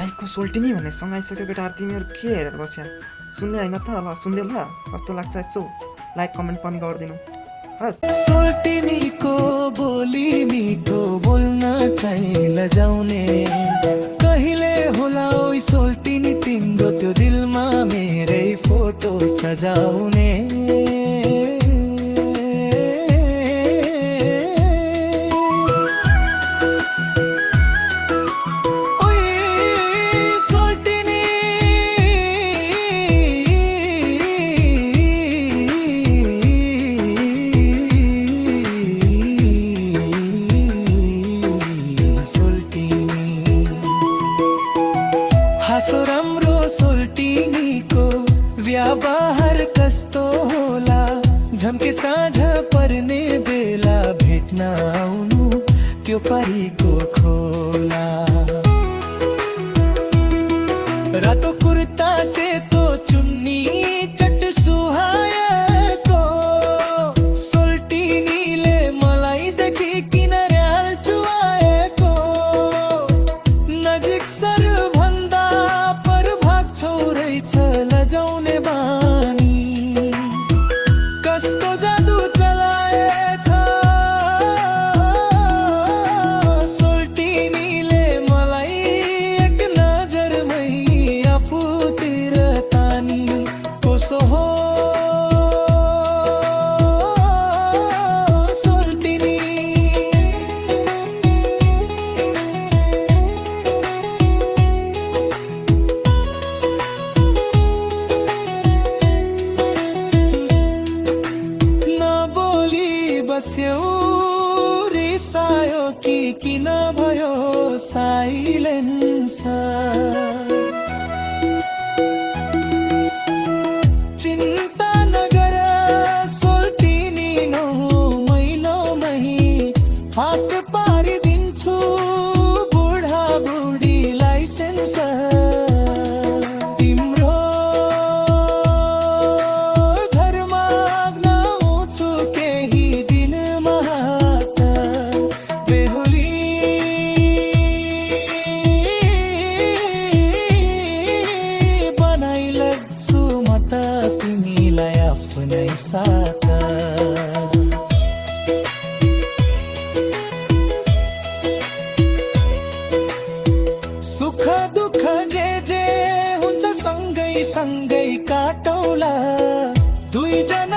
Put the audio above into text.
दाइको सोल्टिनी भन्ने सँगाइसक्यो केटाहरू तिमीहरू के हेरेर बस्या सुन्ने होइन त ल सुन्दै ल कस्तो लाग्छ यसो लाइक कमेन्ट पनि गरिदिनु हस्। सोल्टिनीको बोली मिठो बोल्न चाहिँ लजाउने कहिले होला ओइ सोल्टिनी तिम्रो त्यो दिलमा मेरै फोटो सजाउने हाँसो राम्रो सोल्टिनीको व्यावहार कस्तो होला झम्के साँझ पर्ने बेला भेट्न आउनु त्यो परीको खोला रातो कुर्ता सेतो चुन्नी चट सुहाएको सोल्टिनीले मलाई देखि किन र्याल चुहाएको नजिक सर भन्दा पर भाग्छौ रहेछ लजाउने बानी कस्तो जादु चलाएछ सोल्टिनीले मलाई एक नजरमै आफूतिर तानी कसो हो सोल्टिनी नबोली बस्यौ रिसायो कि किन भयो साइलेन्स चिन्ता नगर सोल्टिनी मैलोमै हात पारिदिन्छु बुढा बुढी लाइसेन्स तिम्रो घर माग्न आउँछु केही दिनमा हात बेहुली बनाइलग्छु म त तिमीलाई आफ्नै साथ सुख दुःख जे हुन्छ सँगै सँगै काटौला दुईजना